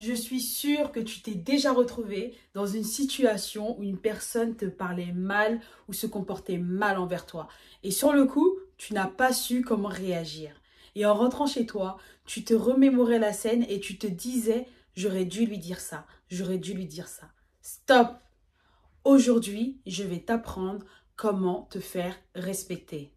Je suis sûre que tu t'es déjà retrouvé dans une situation où une personne te parlait mal ou se comportait mal envers toi. Et sur le coup, tu n'as pas su comment réagir. Et en rentrant chez toi, tu te remémorais la scène et tu te disais « j'aurais dû lui dire ça, j'aurais dû lui dire ça ». Stop! Aujourd'hui, je vais t'apprendre comment te faire respecter.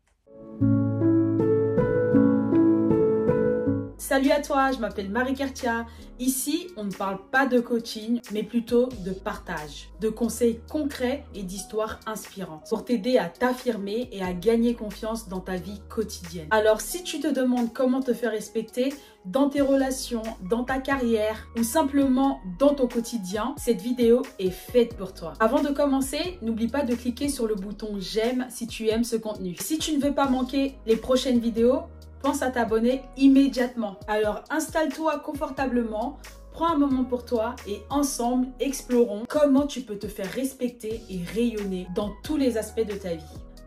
Salut à toi, je m'appelle Marie Kertia. Ici, on ne parle pas de coaching, mais plutôt de partage, de conseils concrets et d'histoires inspirantes pour t'aider à t'affirmer et à gagner confiance dans ta vie quotidienne. Alors, si tu te demandes comment te faire respecter dans tes relations, dans ta carrière ou simplement dans ton quotidien, cette vidéo est faite pour toi. Avant de commencer, n'oublie pas de cliquer sur le bouton j'aime si tu aimes ce contenu. Si tu ne veux pas manquer les prochaines vidéos, pense à t'abonner immédiatement. Alors installe-toi confortablement, prends un moment pour toi et ensemble explorons comment tu peux te faire respecter et rayonner dans tous les aspects de ta vie.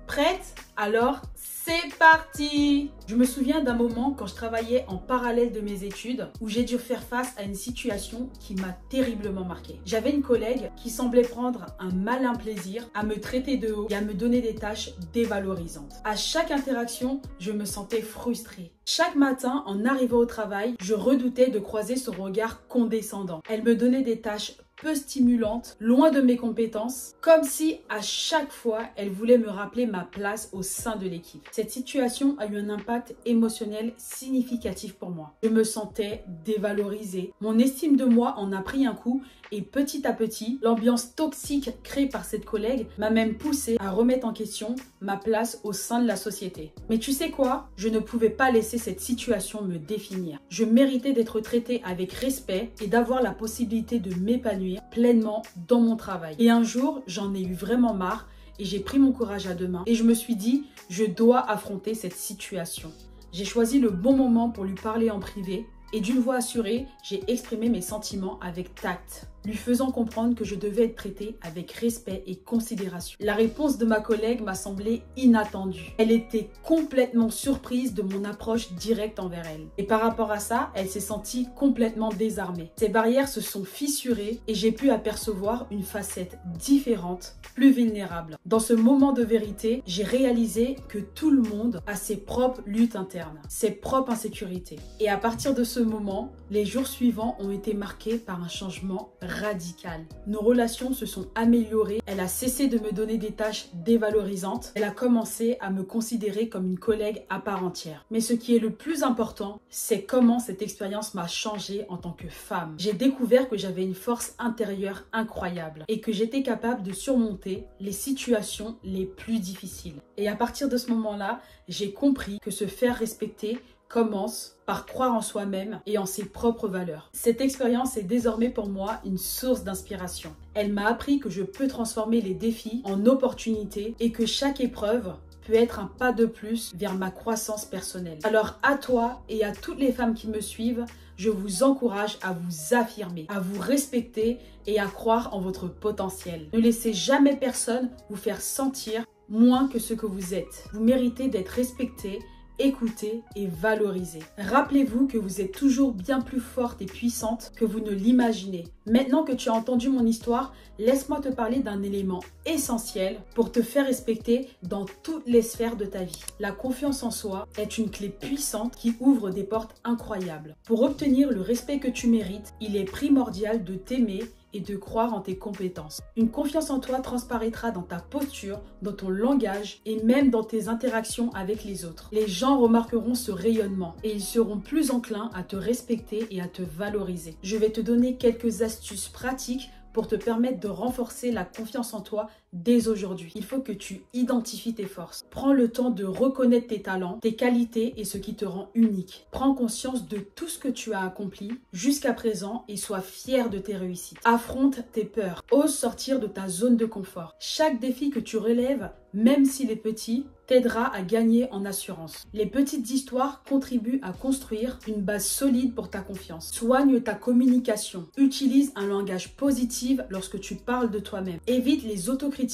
Prête? Alors c'est parti! Je me souviens d'un moment quand je travaillais en parallèle de mes études où j'ai dû faire face à une situation qui m'a terriblement marquée. J'avais une collègue qui semblait prendre un malin plaisir à me traiter de haut et à me donner des tâches dévalorisantes. À chaque interaction, je me sentais frustrée. Chaque matin, en arrivant au travail, je redoutais de croiser son regard condescendant. Elle me donnait des tâches peu stimulantes, loin de mes compétences, comme si à chaque fois, elle voulait me rappeler ma place au sein de l'équipe. Cette situation a eu un impact émotionnel significatif pour moi. Je me sentais dévalorisée. Mon estime de moi en a pris un coup et petit à petit, l'ambiance toxique créée par cette collègue m'a même poussée à remettre en question ma place au sein de la société. Mais tu sais quoi? Je ne pouvais pas laisser cette situation me définir. Je méritais d'être traitée avec respect et d'avoir la possibilité de m'épanouir pleinement dans mon travail. Et un jour, j'en ai eu vraiment marre et j'ai pris mon courage à deux mains et je me suis dit, je dois affronter cette situation. J'ai choisi le bon moment pour lui parler en privé et d'une voix assurée, j'ai exprimé mes sentiments avec tact, lui faisant comprendre que je devais être traitée avec respect et considération. La réponse de ma collègue m'a semblé inattendue. Elle était complètement surprise de mon approche directe envers elle. Et par rapport à ça, elle s'est sentie complètement désarmée. Ses barrières se sont fissurées et j'ai pu apercevoir une facette différente, plus vulnérable. Dans ce moment de vérité, j'ai réalisé que tout le monde a ses propres luttes internes, ses propres insécurités. Et à partir de ce moment, les jours suivants ont été marqués par un changement radical. Nos relations se sont améliorées, elle a cessé de me donner des tâches dévalorisantes, elle a commencé à me considérer comme une collègue à part entière. Mais ce qui est le plus important, c'est comment cette expérience m'a changée en tant que femme. J'ai découvert que j'avais une force intérieure incroyable et que j'étais capable de surmonter les situations les plus difficiles. Et à partir de ce moment-là, j'ai compris que se faire respecter commence par croire en soi-même et en ses propres valeurs. Cette expérience est désormais pour moi une source d'inspiration. Elle m'a appris que je peux transformer les défis en opportunités et que chaque épreuve peut être un pas de plus vers ma croissance personnelle. Alors à toi et à toutes les femmes qui me suivent, je vous encourage à vous affirmer, à vous respecter et à croire en votre potentiel. Ne laissez jamais personne vous faire sentir moins que ce que vous êtes. Vous méritez d'être respecté, écoutez et valorisez. Rappelez-vous que vous êtes toujours bien plus forte et puissante que vous ne l'imaginez. Maintenant que tu as entendu mon histoire, laisse-moi te parler d'un élément essentiel pour te faire respecter dans toutes les sphères de ta vie. La confiance en soi est une clé puissante qui ouvre des portes incroyables. Pour obtenir le respect que tu mérites, il est primordial de t'aimer et de croire en tes compétences. Une confiance en toi transparaîtra dans ta posture, dans ton langage et même dans tes interactions avec les autres. Les gens remarqueront ce rayonnement et ils seront plus enclins à te respecter et à te valoriser. Je vais te donner quelques astuces pratiques pour te permettre de renforcer la confiance en toi dès aujourd'hui. Il faut que tu identifies tes forces. Prends le temps de reconnaître tes talents, tes qualités et ce qui te rend unique. Prends conscience de tout ce que tu as accompli jusqu'à présent et sois fier de tes réussites. Affronte tes peurs. Ose sortir de ta zone de confort. Chaque défi que tu relèves, même s'il est petit, t'aidera à gagner en assurance. Les petites histoires contribuent à construire une base solide pour ta confiance. Soigne ta communication. Utilise un langage positif lorsque tu parles de toi-même. Évite les autocritiques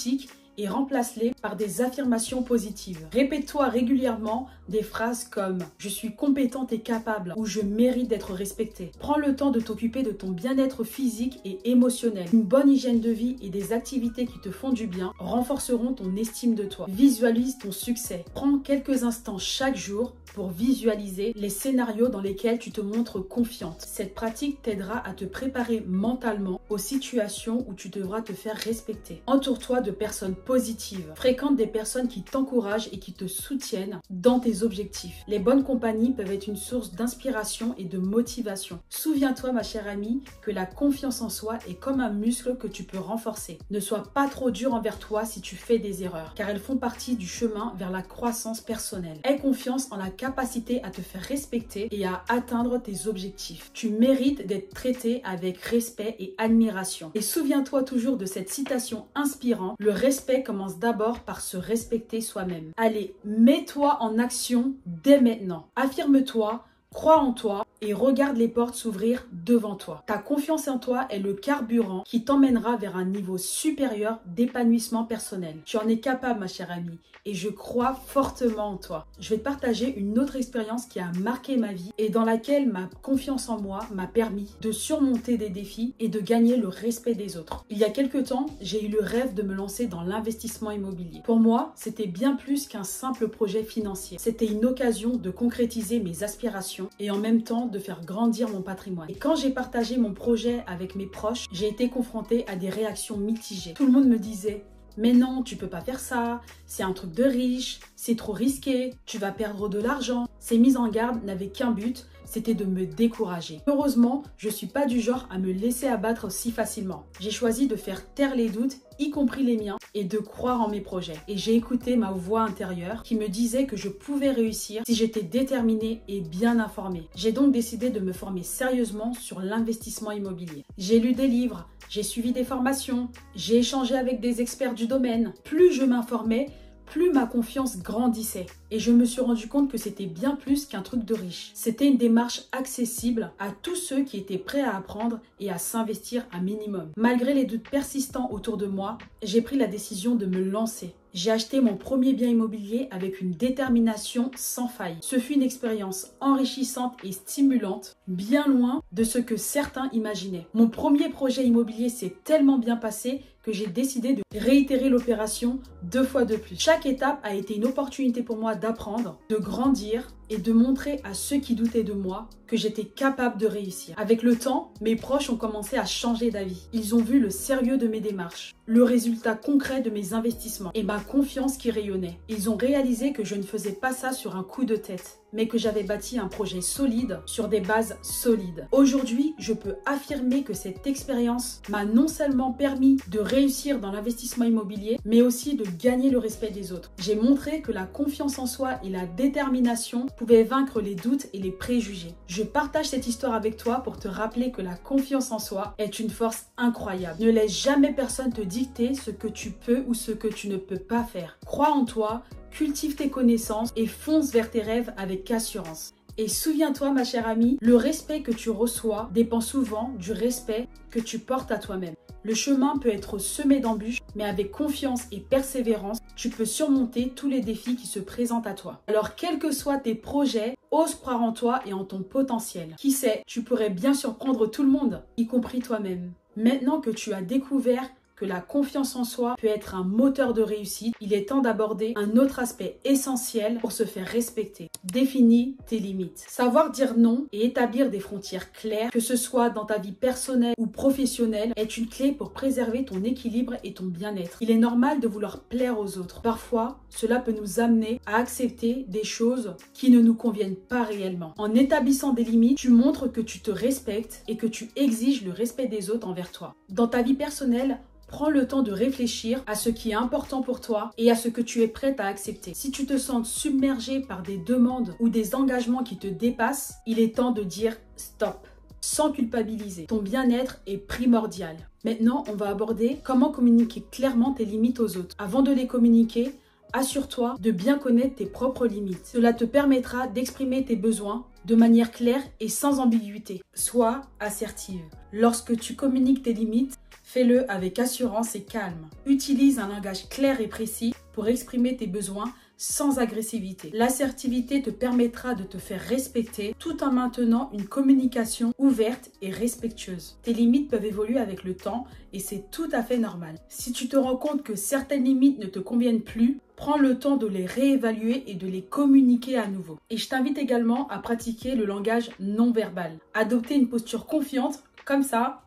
et remplace-les par des affirmations positives. Répète-toi régulièrement des phrases comme « je suis compétente et capable » ou « je mérite d'être respectée ». Prends le temps de t'occuper de ton bien-être physique et émotionnel. Une bonne hygiène de vie et des activités qui te font du bien renforceront ton estime de toi. Visualise ton succès. Prends quelques instants chaque jour pour visualiser les scénarios dans lesquels tu te montres confiante. Cette pratique t'aidera à te préparer mentalement aux situations où tu devras te faire respecter. Entoure-toi de personnes positives. Fréquente des personnes qui t'encouragent et qui te soutiennent dans tes objectifs. Les bonnes compagnies peuvent être une source d'inspiration et de motivation. Souviens-toi, ma chère amie, que la confiance en soi est comme un muscle que tu peux renforcer. Ne sois pas trop dur envers toi si tu fais des erreurs, car elles font partie du chemin vers la croissance personnelle. Aie confiance en la capacité à te faire respecter et à atteindre tes objectifs. Tu mérites d'être traité avec respect et admiration. Et souviens-toi toujours de cette citation inspirante: le respect commence d'abord par se respecter soi-même. Allez, mets-toi en action dès maintenant. Affirme-toi, crois en toi et regarde les portes s'ouvrir devant toi. Ta confiance en toi est le carburant qui t'emmènera vers un niveau supérieur d'épanouissement personnel. Tu en es capable, ma chère amie, et je crois fortement en toi. Je vais te partager une autre expérience qui a marqué ma vie et dans laquelle ma confiance en moi m'a permis de surmonter des défis et de gagner le respect des autres. Il y a quelques temps, j'ai eu le rêve de me lancer dans l'investissement immobilier. Pour moi, c'était bien plus qu'un simple projet financier. C'était une occasion de concrétiser mes aspirations et en même temps de faire grandir mon patrimoine. Et quand j'ai partagé mon projet avec mes proches, j'ai été confrontée à des réactions mitigées. Tout le monde me disait: mais non, tu peux pas faire ça, c'est un truc de riche, c'est trop risqué, tu vas perdre de l'argent. Ces mises en garde n'avaient qu'un but, c'était de me décourager. Heureusement, je suis pas du genre à me laisser abattre si facilement. J'ai choisi de faire taire les doutes, y compris les miens, et de croire en mes projets. Et j'ai écouté ma voix intérieure qui me disait que je pouvais réussir si j'étais déterminée et bien informée. J'ai donc décidé de me former sérieusement sur l'investissement immobilier. J'ai lu des livres, j'ai suivi des formations, j'ai échangé avec des experts du domaine. Plus je m'informais, plus ma confiance grandissait. Et je me suis rendu compte que c'était bien plus qu'un truc de riche. C'était une démarche accessible à tous ceux qui étaient prêts à apprendre et à s'investir un minimum. Malgré les doutes persistants autour de moi, j'ai pris la décision de me lancer. J'ai acheté mon premier bien immobilier avec une détermination sans faille. Ce fut une expérience enrichissante et stimulante, bien loin de ce que certains imaginaient. Mon premier projet immobilier s'est tellement bien passé que j'ai décidé de réitérer l'opération 2 fois de plus. Chaque étape a été une opportunité pour moi d'apprendre, de grandir et de montrer à ceux qui doutaient de moi que j'étais capable de réussir. Avec le temps, mes proches ont commencé à changer d'avis. Ils ont vu le sérieux de mes démarches, le résultat concret de mes investissements et ma confiance qui rayonnait. Ils ont réalisé que je ne faisais pas ça sur un coup de tête, mais que j'avais bâti un projet solide sur des bases solides. Aujourd'hui, je peux affirmer que cette expérience m'a non seulement permis de réussir dans l'investissement immobilier, mais aussi de gagner le respect des autres. J'ai montré que la confiance en soi et la détermination pouvaient vaincre les doutes et les préjugés. Je partage cette histoire avec toi pour te rappeler que la confiance en soi est une force incroyable. Ne laisse jamais personne te dicter ce que tu peux ou ce que tu ne peux pas faire. Crois en toi, cultive tes connaissances et fonce vers tes rêves avec assurance. Et souviens-toi, ma chère amie, le respect que tu reçois dépend souvent du respect que tu portes à toi-même. Le chemin peut être semé d'embûches, mais avec confiance et persévérance, tu peux surmonter tous les défis qui se présentent à toi. Alors, quels que soient tes projets, ose croire en toi et en ton potentiel. Qui sait, tu pourrais bien surprendre tout le monde, y compris toi-même. Maintenant que tu as découvert que la confiance en soi peut être un moteur de réussite, il est temps d'aborder un autre aspect essentiel pour se faire respecter. Définis tes limites. Savoir dire non et établir des frontières claires, que ce soit dans ta vie personnelle ou professionnelle, est une clé pour préserver ton équilibre et ton bien-être. Il est normal de vouloir plaire aux autres. Parfois, cela peut nous amener à accepter des choses qui ne nous conviennent pas réellement. En établissant des limites, tu montres que tu te respectes et que tu exiges le respect des autres envers toi. Dans ta vie personnelle, prends le temps de réfléchir à ce qui est important pour toi et à ce que tu es prête à accepter. Si tu te sens submergé par des demandes ou des engagements qui te dépassent, il est temps de dire stop, sans culpabiliser. Ton bien-être est primordial. Maintenant, on va aborder comment communiquer clairement tes limites aux autres. Avant de les communiquer, assure-toi de bien connaître tes propres limites. Cela te permettra d'exprimer tes besoins de manière claire et sans ambiguïté. Sois assertive. Lorsque tu communiques tes limites, fais-le avec assurance et calme. Utilise un langage clair et précis pour exprimer tes besoins sans agressivité. L'assertivité te permettra de te faire respecter tout en maintenant une communication ouverte et respectueuse. Tes limites peuvent évoluer avec le temps et c'est tout à fait normal. Si tu te rends compte que certaines limites ne te conviennent plus, prends le temps de les réévaluer et de les communiquer à nouveau. Et je t'invite également à pratiquer le langage non verbal. Adopter une posture confiante, comme ça.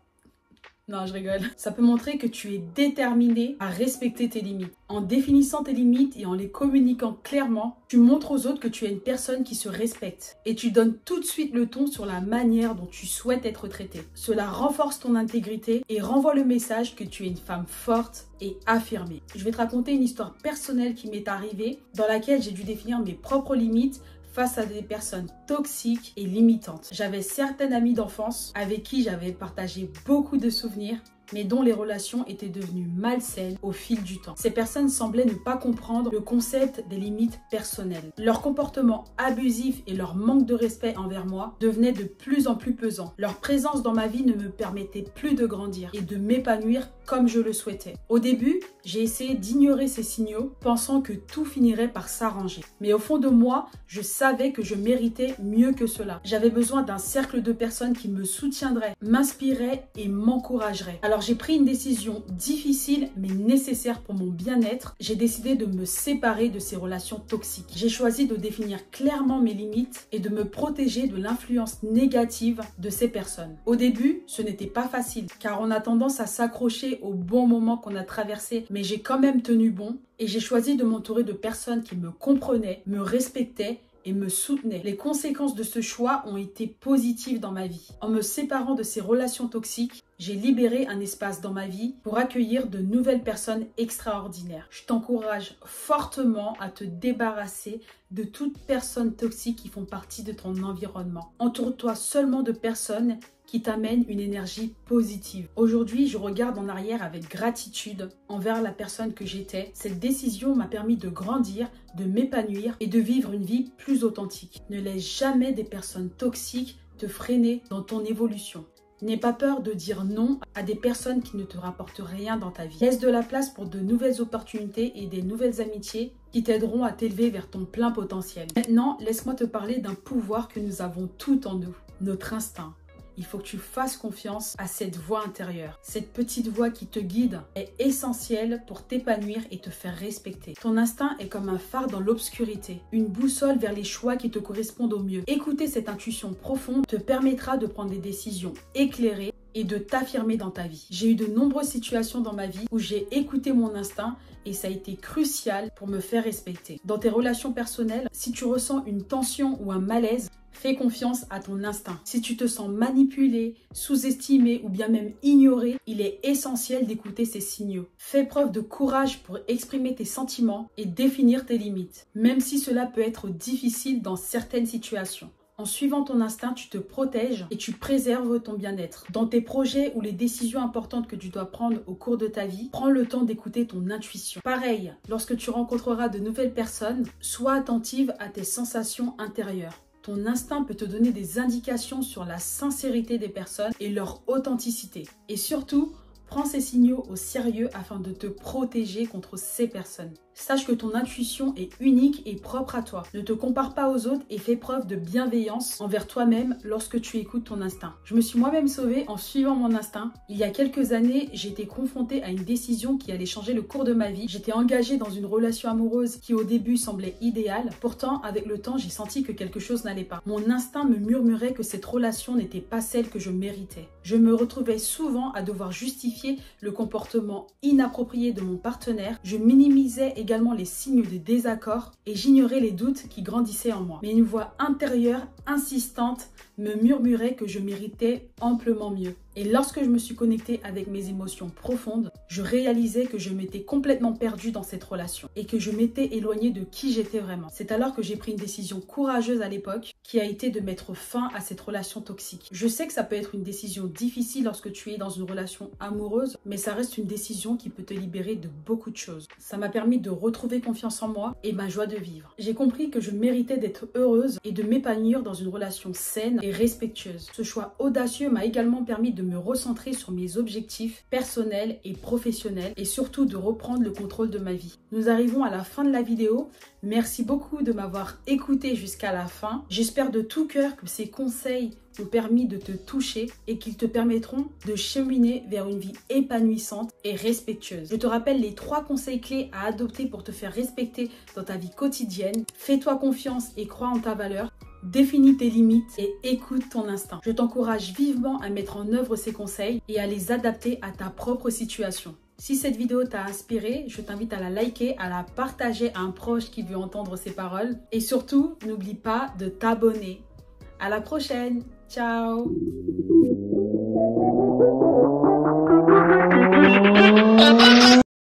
Non, je rigole. Ça peut montrer que tu es déterminé à respecter tes limites. En définissant tes limites et en les communiquant clairement, tu montres aux autres que tu es une personne qui se respecte. Et tu donnes tout de suite le ton sur la manière dont tu souhaites être traité. Cela renforce ton intégrité et renvoie le message que tu es une femme forte et affirmée. Je vais te raconter une histoire personnelle qui m'est arrivée, dans laquelle j'ai dû définir mes propres limites face à des personnes toxiques et limitantes. J'avais certaines amies d'enfance avec qui j'avais partagé beaucoup de souvenirs, mais dont les relations étaient devenues malsaines au fil du temps. Ces personnes semblaient ne pas comprendre le concept des limites personnelles. Leur comportement abusif et leur manque de respect envers moi devenaient de plus en plus pesants. Leur présence dans ma vie ne me permettait plus de grandir et de m'épanouir comme je le souhaitais. Au début, j'ai essayé d'ignorer ces signaux, pensant que tout finirait par s'arranger. Mais au fond de moi, je savais que je méritais mieux que cela. J'avais besoin d'un cercle de personnes qui me soutiendraient, m'inspiraient et m'encourageraient. Alors j'ai pris une décision difficile mais nécessaire pour mon bien-être. J'ai décidé de me séparer de ces relations toxiques. J'ai choisi de définir clairement mes limites et de me protéger de l'influence négative de ces personnes. Au début, ce n'était pas facile car on a tendance à s'accrocher au bon moment qu'on a traversé, mais j'ai quand même tenu bon et j'ai choisi de m'entourer de personnes qui me comprenaient, me respectaient et me soutenaient. Les conséquences de ce choix ont été positives dans ma vie. En me séparant de ces relations toxiques, j'ai libéré un espace dans ma vie pour accueillir de nouvelles personnes extraordinaires. Je t'encourage fortement à te débarrasser de toute personne toxique qui font partie de ton environnement. Entoure-toi seulement de personnes qui t'amènent une énergie positive. Aujourd'hui, je regarde en arrière avec gratitude envers la personne que j'étais. Cette décision m'a permis de grandir, de m'épanouir et de vivre une vie plus authentique. Ne laisse jamais des personnes toxiques te freiner dans ton évolution. N'aie pas peur de dire non à des personnes qui ne te rapportent rien dans ta vie. Laisse de la place pour de nouvelles opportunités et des nouvelles amitiés qui t'aideront à t'élever vers ton plein potentiel. Maintenant, laisse-moi te parler d'un pouvoir que nous avons tout en nous, notre instinct. Il faut que tu fasses confiance à cette voix intérieure. Cette petite voix qui te guide est essentielle pour t'épanouir et te faire respecter. Ton instinct est comme un phare dans l'obscurité, une boussole vers les choix qui te correspondent au mieux. Écouter cette intuition profonde te permettra de prendre des décisions éclairées et de t'affirmer dans ta vie. J'ai eu de nombreuses situations dans ma vie où j'ai écouté mon instinct et ça a été crucial pour me faire respecter. Dans tes relations personnelles, si tu ressens une tension ou un malaise, fais confiance à ton instinct. Si tu te sens manipulé, sous-estimé ou bien même ignoré, il est essentiel d'écouter ces signaux. Fais preuve de courage pour exprimer tes sentiments et définir tes limites, même si cela peut être difficile dans certaines situations. En suivant ton instinct, tu te protèges et tu préserves ton bien-être. Dans tes projets ou les décisions importantes que tu dois prendre au cours de ta vie, prends le temps d'écouter ton intuition. Pareil, lorsque tu rencontreras de nouvelles personnes, sois attentive à tes sensations intérieures. Ton instinct peut te donner des indications sur la sincérité des personnes et leur authenticité. Et surtout, prends ces signaux au sérieux afin de te protéger contre ces personnes. Sache que ton intuition est unique et propre à toi. Ne te compare pas aux autres et fais preuve de bienveillance envers toi-même lorsque tu écoutes ton instinct. Je me suis moi-même sauvée en suivant mon instinct. Il y a quelques années, j'étais confrontée à une décision qui allait changer le cours de ma vie. J'étais engagée dans une relation amoureuse qui au début semblait idéale. Pourtant, avec le temps, j'ai senti que quelque chose n'allait pas. Mon instinct me murmurait que cette relation n'était pas celle que je méritais. Je me retrouvais souvent à devoir justifier le comportement inapproprié de mon partenaire. Je minimisais également les signes de désaccord et j'ignorais les doutes qui grandissaient en moi. Mais une voix intérieure insistante me murmurait que je méritais amplement mieux. Et lorsque je me suis connectée avec mes émotions profondes, je réalisais que je m'étais complètement perdue dans cette relation et que je m'étais éloignée de qui j'étais vraiment. C'est alors que j'ai pris une décision courageuse à l'époque qui a été de mettre fin à cette relation toxique. Je sais que ça peut être une décision difficile lorsque tu es dans une relation amoureuse, mais ça reste une décision qui peut te libérer de beaucoup de choses. Ça m'a permis de retrouver confiance en moi et ma joie de vivre. J'ai compris que je méritais d'être heureuse et de m'épanouir dans une relation saine et respectueuse. Ce choix audacieux m'a également permis de me recentrer sur mes objectifs personnels et professionnels et surtout de reprendre le contrôle de ma vie. Nous arrivons à la fin de la vidéo. Merci beaucoup de m'avoir écouté jusqu'à la fin. J'espère de tout cœur que ces conseils ont permis de te toucher et qu'ils te permettront de cheminer vers une vie épanouissante et respectueuse. Je te rappelle les 3 conseils clés à adopter pour te faire respecter dans ta vie quotidienne. Fais-toi confiance et crois en ta valeur. Définis tes limites et écoute ton instinct. Je t'encourage vivement à mettre en œuvre ces conseils et à les adapter à ta propre situation. Si cette vidéo t'a inspiré, je t'invite à la liker, à la partager à un proche qui veut entendre ces paroles. Et surtout, n'oublie pas de t'abonner. À la prochaine. Ciao.